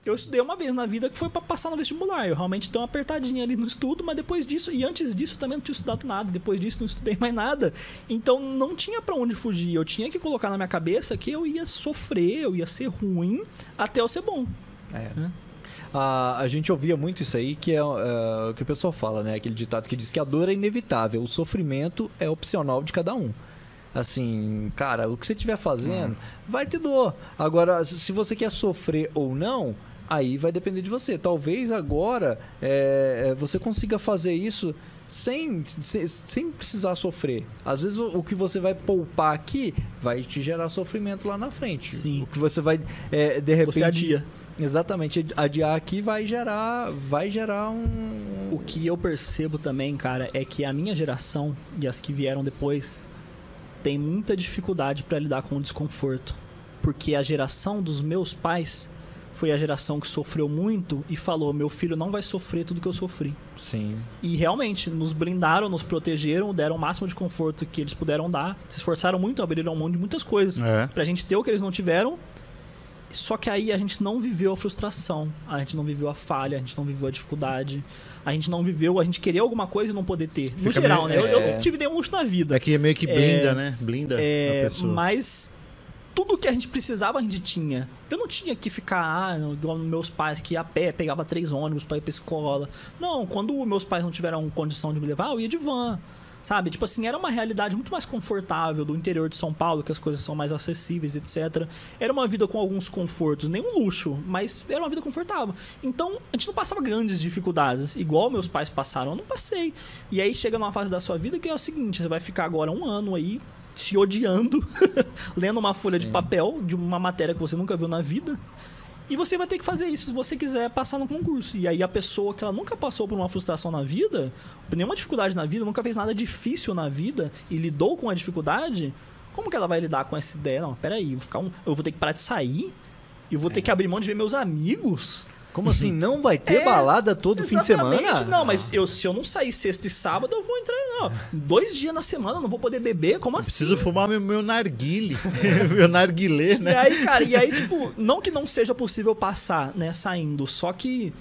Eu estudei uma vez na vida que foi pra passar no vestibular. Eu realmente dei uma apertadinha ali no estudo, mas depois disso, e antes disso eu também não tinha estudado nada. Depois disso não estudei mais nada. Então não tinha pra onde fugir. Eu tinha que colocar na minha cabeça que eu ia sofrer, eu ia ser ruim até eu ser bom. Né? A gente ouvia muito isso aí, que é o que o pessoal fala, né? Aquele ditado que diz que a dor é inevitável, o sofrimento é opcional de cada um. Assim, cara, o que você estiver fazendo, vai ter dor. Agora, se você quer sofrer ou não, aí vai depender de você. Talvez agora você consiga fazer isso sem precisar sofrer. Às vezes o que você vai poupar aqui vai te gerar sofrimento lá na frente. Sim. O que você vai, de repente... Você adia. Exatamente, adiar aqui vai gerar um... O que eu percebo também, cara, é que a minha geração e as que vieram depois tem muita dificuldade para lidar com o desconforto. Porque a geração dos meus pais foi a geração que sofreu muito e falou, meu filho não vai sofrer tudo que eu sofri. Sim. E realmente, nos blindaram, nos protegeram, deram o máximo de conforto que eles puderam dar, se esforçaram muito, abriram mão de muitas coisas pra gente ter o que eles não tiveram. Só que aí a gente não viveu a frustração, a gente não viveu a falha, a gente não viveu a dificuldade, a gente não viveu a gente querer alguma coisa e não poder ter. No geral, né? Eu não tive nenhum luxo na vida. É que meio que blinda, né? Blinda a pessoa. Mas tudo que a gente precisava a gente tinha. Eu não tinha que ficar igual meus pais que ia a pé, pegava 3 ônibus pra ir pra escola. Não, quando meus pais não tiveram condição de me levar, eu ia de van. Sabe? Tipo assim, era uma realidade muito mais confortável do interior de São Paulo, que as coisas são mais acessíveis, etc. Era uma vida com alguns confortos, nenhum luxo, mas era uma vida confortável. Então, a gente não passava grandes dificuldades, igual meus pais passaram, eu não passei. E aí chega numa fase da sua vida que é o seguinte, você vai ficar agora 1 ano aí se odiando, lendo uma folha de papel de uma matéria que você nunca viu na vida. E você vai ter que fazer isso se você quiser passar no concurso. E aí a pessoa que ela nunca passou por uma frustração na vida, por nenhuma dificuldade na vida, nunca fez nada difícil na vida e lidou com a dificuldade, como que ela vai lidar com essa ideia? Não, peraí, eu vou ter que parar de sair? Eu vou ter que abrir mão de ver meus amigos? Como assim? Não vai ter balada todo fim de semana? Não, mas se eu não sair sexta e sábado, eu vou entrar... Não, 2 dias na semana eu não vou poder beber? Como assim? Preciso fumar meu narguile. Meu narguilé, né? E aí, cara, tipo, não que não seja possível passar, né, saindo, só que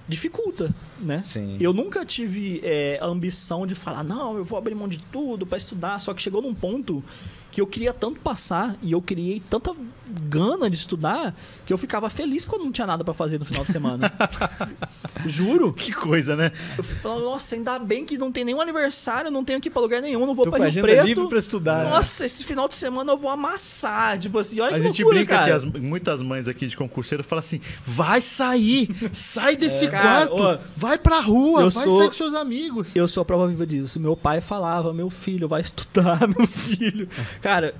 dificulta, né? Sim. Eu nunca tive a ambição de falar, não, eu vou abrir mão de tudo pra estudar, só que chegou num ponto que eu queria tanto passar e eu criei tanta gana de estudar que eu ficava feliz quando não tinha nada pra fazer no final de semana. Juro. Que coisa, né? Eu falava, nossa, ainda bem que não tem nenhum aniversário, não tenho que ir pra lugar nenhum, não vou pra Rio agenda Preto. livre pra estudar. Nossa, esse final de semana eu vou amassar. Tipo assim, olha a que gente loucura, brinca cara. que muitas mães aqui de concurseiro falam assim, vai sair, sai desse Cara, quarto, ó, vai pra rua, vai sou- sair com seus amigos. Eu sou a prova viva disso. Meu pai falava, meu filho, vai estudar, meu filho. Cara,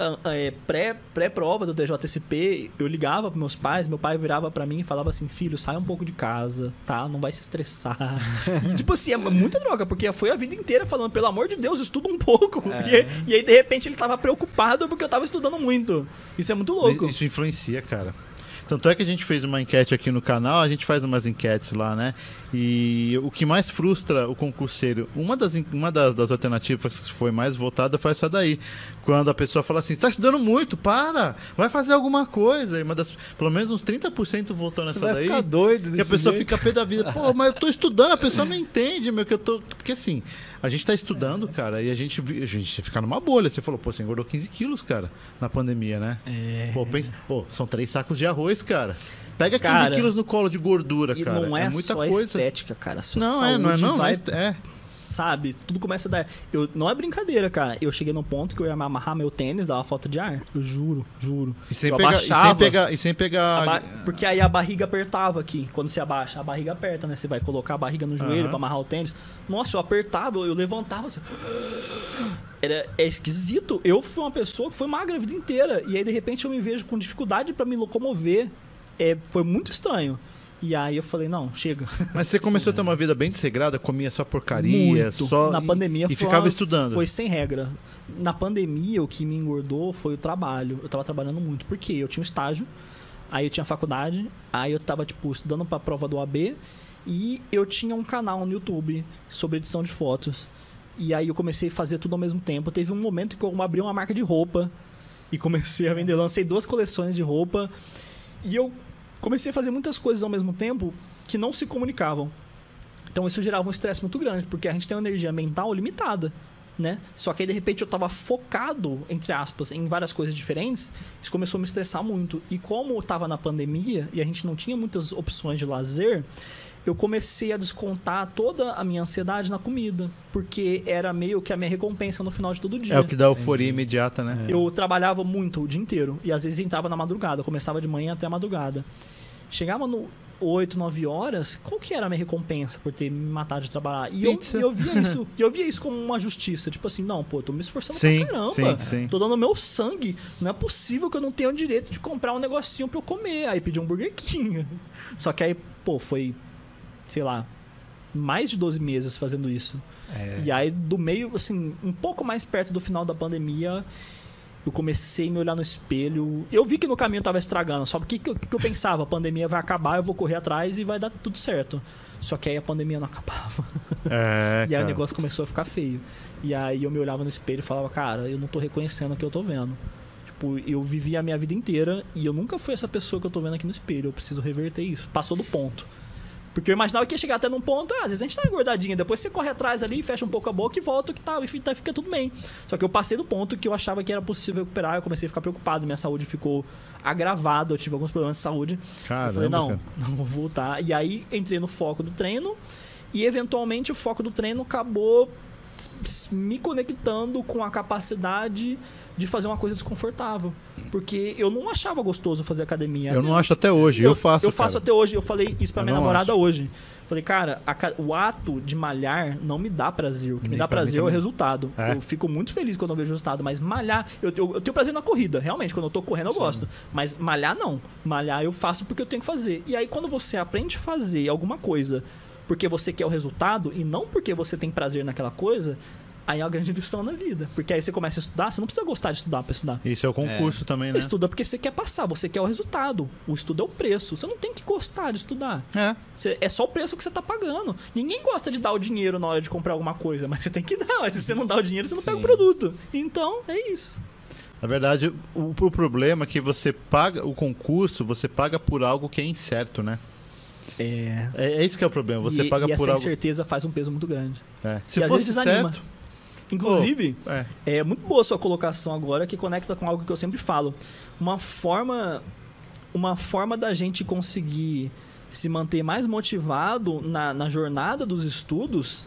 pré-prova do TJSP, eu ligava pros meus pais, meu pai virava pra mim e falava assim, filho, sai um pouco de casa, tá? Não vai se estressar. E, tipo assim, é muita droga, porque foi a vida inteira falando, pelo amor de Deus, estuda um pouco. E aí, de repente, ele tava preocupado porque eu tava estudando muito. Isso é muito louco. Isso influencia, cara. Tanto é que a gente fez uma enquete aqui no canal, a gente faz umas enquetes lá, né? E o que mais frustra o concurseiro, uma das alternativas que foi mais votada foi essa daí. Quando a pessoa fala assim, você tá estudando muito, vai fazer alguma coisa. E pelo menos uns 30% votou nessa Você vai daí. ficar doido desse Que a pessoa jeito. fica pé da vida. Pô, mas eu tô estudando, a pessoa não entende, meu, que eu tô... Porque assim, a gente tá estudando, cara, e a gente fica numa bolha. Você falou, pô, você engordou 15 quilos, cara, na pandemia, né? Pô, pensa... Pô, são 3 sacos de arroz, cara. Pega 15 quilos no colo de gordura, E cara. não é muita só coisa. estética, cara. Sua Não, saúde não vai... é. Sabe? Tudo começa a dar... Não é brincadeira, cara. Eu cheguei num ponto que eu ia me amarrar meu tênis, dar uma falta de ar. Eu juro. E sem Eu pegar... abaixava. E sem pegar... Porque aí a barriga apertava aqui. Quando você abaixa, a barriga aperta, né? Você vai colocar a barriga no joelho pra amarrar o tênis. Nossa, eu apertava, eu levantava assim... É esquisito. Eu fui uma pessoa que foi magra a vida inteira. E aí, de repente, eu me vejo com dificuldade pra me locomover. Foi muito estranho. E aí eu falei, não, chega. Mas você começou a ter uma vida bem desregrada, comia só porcaria, Muito. só... Na pandemia e ficava estudando. Foi sem regra. Na pandemia, o que me engordou foi o trabalho. Eu tava trabalhando muito. Por quê? Eu tinha um estágio, aí eu tinha faculdade, aí eu tava, tipo, estudando pra prova do AB, e eu tinha um canal no YouTube sobre edição de fotos. E aí eu comecei a fazer tudo ao mesmo tempo. Teve um momento que eu abri uma marca de roupa e comecei a vender. Lancei 2 coleções de roupa. E eu comecei a fazer muitas coisas ao mesmo tempo que não se comunicavam. Então isso gerava um estresse muito grande, porque a gente tem uma energia mental limitada, né? Só que aí, de repente, eu tava focado, entre aspas, em várias coisas diferentes, isso começou a me estressar muito. E como eu tava na pandemia e a gente não tinha muitas opções de lazer, eu comecei a descontar toda a minha ansiedade na comida, porque era meio que a minha recompensa no final de todo dia. É o que dá euforia imediata, né? Eu trabalhava muito o dia inteiro, e às vezes entrava na madrugada, começava de manhã até a madrugada. Chegava no 8, 9 horas, qual que era a minha recompensa por ter me matado de trabalhar? E eu via isso como uma justiça. Tipo assim, não, pô, tô me esforçando pra caramba. Sim. Tô dando meu sangue. Não é possível que eu não tenha o direito de comprar um negocinho pra eu comer. Aí pedi um Burger King. Só que aí, pô, foi, sei lá, mais de 12 meses fazendo isso. E aí, do meio, assim, um pouco mais perto do final da pandemia, eu comecei a me olhar no espelho. Eu vi que no caminho eu tava estragando. Só porque que eu pensava? A pandemia vai acabar, eu vou correr atrás e vai dar tudo certo. Só que aí a pandemia não acabava. E aí o negócio começou a ficar feio. E aí eu me olhava no espelho e falava, cara, eu não tô reconhecendo o que eu tô vendo. Tipo, eu vivi a minha vida inteira e eu nunca fui essa pessoa que eu tô vendo aqui no espelho. Eu preciso reverter isso. Passou do ponto. Porque eu imaginava que ia chegar até num ponto, às vezes a gente tá engordadinha, depois você corre atrás ali, fecha um pouco a boca e volta que tá, e fica tudo bem. Só que eu passei do ponto que eu achava que era possível recuperar, eu comecei a ficar preocupado, minha saúde ficou agravada, eu tive alguns problemas de saúde. Caramba, eu falei, não vou voltar. E aí entrei no foco do treino e eventualmente o foco do treino acabou me conectando com a capacidade de fazer uma coisa desconfortável. Porque eu não achava gostoso fazer academia. Eu não acho até hoje, eu faço, Eu faço até hoje, eu falei isso pra minha namorada hoje. Falei, cara, o ato de malhar não me dá prazer. O que me dá prazer é o resultado. Eu fico muito feliz quando eu vejo o resultado, mas malhar... Eu tenho prazer na corrida, realmente. Quando eu tô correndo, eu gosto. Mas malhar, não. Malhar eu faço porque eu tenho que fazer. E aí, quando você aprende a fazer alguma coisa porque você quer o resultado e não porque você tem prazer naquela coisa, aí é uma grande lição na vida. Porque aí você começa a estudar, você não precisa gostar de estudar pra estudar. Isso é o concurso também, você né? Você estuda porque você quer passar, você quer o resultado. O estudo é o preço. Você não tem que gostar de estudar. É só o preço que você tá pagando. Ninguém gosta de dar o dinheiro na hora de comprar alguma coisa, mas você tem que dar. Mas se você não dá o dinheiro, você não pega o produto. Então, é isso. Na verdade, o problema é que você paga o concurso, você paga por algo que é incerto, né? É isso que é o problema. Você paga por algo... essa incerteza faz um peso muito grande. Se fosse certo... Inclusive, é muito boa a sua colocação agora, que conecta com algo que eu sempre falo. Uma forma da gente conseguir se manter mais motivado na jornada dos estudos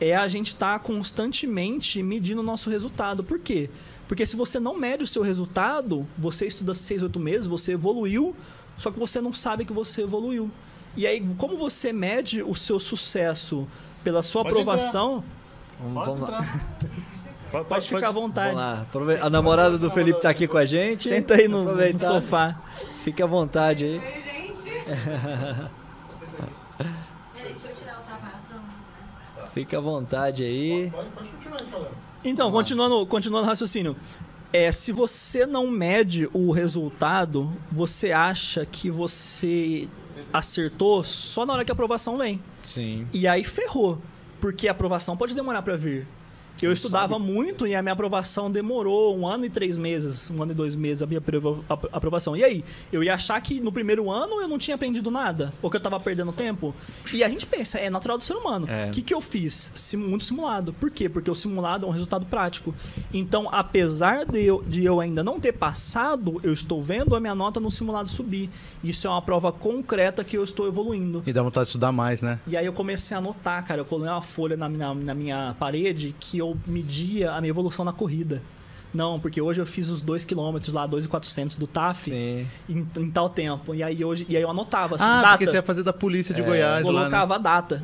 é a gente estar constantemente medindo o nosso resultado. Por quê? Porque se você não mede o seu resultado, você estuda 6, 8 meses, você evoluiu, só que você não sabe que você evoluiu. E aí, como você mede o seu sucesso pela sua aprovação... Vamos lá. Pode ficar à vontade. Vamos lá. A namorada do Felipe tá aqui com a gente. Senta aí no sofá. Fique à vontade aí. Deixa eu tirar o sapato. Fique à vontade aí. Pode continuar falando. Então, continuando o raciocínio. Se você não mede o resultado, você acha que você acertou só na hora que a aprovação vem. Sim. E aí ferrou. Porque a aprovação pode demorar para vir. Eu estudava muito e a minha aprovação demorou 1 ano e 3 meses, 1 ano e 2 meses a minha aprovação. E aí? Eu ia achar que no primeiro ano eu não tinha aprendido nada? Ou que eu tava perdendo tempo? E a gente pensa, é natural do ser humano. O que eu fiz? Muito simulado. Por quê? Porque o simulado é um resultado prático. Então, apesar de eu ainda não ter passado, eu estou vendo a minha nota no simulado subir. Isso é uma prova concreta que eu estou evoluindo. E dá vontade de estudar mais, né? E aí eu comecei a anotar, cara. Eu coloquei uma folha na minha parede que eu media a minha evolução na corrida. Não, porque hoje eu fiz os 2 km lá, 2.400 do TAF em tal tempo. E aí eu anotava assim, data. Porque você ia fazer da polícia de Goiás lá, né? Colocava a data.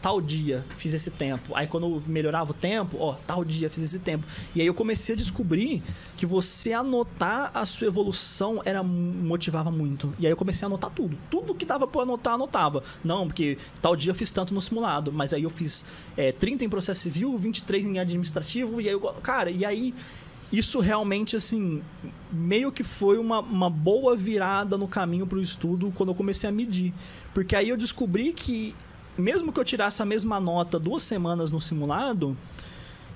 Tal dia fiz esse tempo. Aí quando melhorava o tempo, tal dia fiz esse tempo. E aí eu comecei a descobrir que você anotar a sua evolução motivava muito. E aí eu comecei a anotar tudo. Tudo que dava pra anotar, anotava. Não, porque tal dia eu fiz tanto no simulado. Mas aí eu fiz 30 em processo civil, 23 em administrativo. E aí isso realmente, assim, meio que foi uma boa virada no caminho pro estudo quando eu comecei a medir. Porque aí eu descobri que, mesmo que eu tirasse a mesma nota 2 semanas no simulado,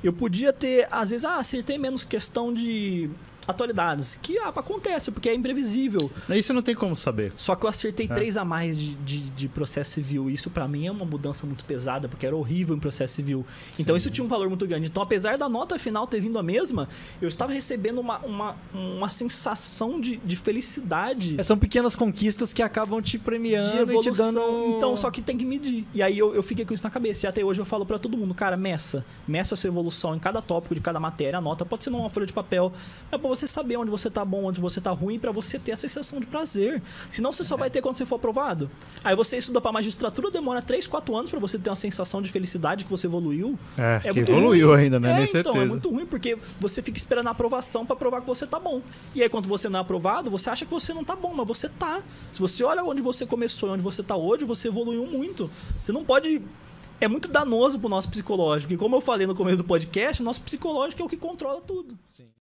eu podia ter, às vezes, acertei menos questão de atualidades. Que acontece, porque é imprevisível. Isso não tem como saber. Só que eu acertei 3 a mais de processo civil. Isso pra mim é uma mudança muito pesada, porque era horrível em processo civil. Então isso tinha um valor muito grande. Então, apesar da nota final ter vindo a mesma, eu estava recebendo uma sensação de felicidade. São pequenas conquistas que acabam te premiando e te dando... Então, só que tem que medir. E aí eu fiquei com isso na cabeça. E até hoje eu falo pra todo mundo, cara, meça a sua evolução em cada tópico de cada matéria. A nota pode ser numa folha de papel. É pra você saber onde você tá bom, onde você tá ruim, pra você ter a sensação de prazer. Senão você só vai ter quando você for aprovado. Aí você estuda pra magistratura, demora 3, 4 anos pra você ter uma sensação de felicidade que você evoluiu. Que muito evoluiu ruim. ainda, né? Nem Então, certeza. é muito ruim, porque você fica esperando a aprovação pra provar que você tá bom. E aí, quando você não é aprovado, você acha que você não tá bom, mas você tá. Se você olha onde você começou e onde você tá hoje, você evoluiu muito. Você não pode... É muito danoso pro nosso psicológico. E como eu falei no começo do podcast, o nosso psicológico é o que controla tudo. Sim.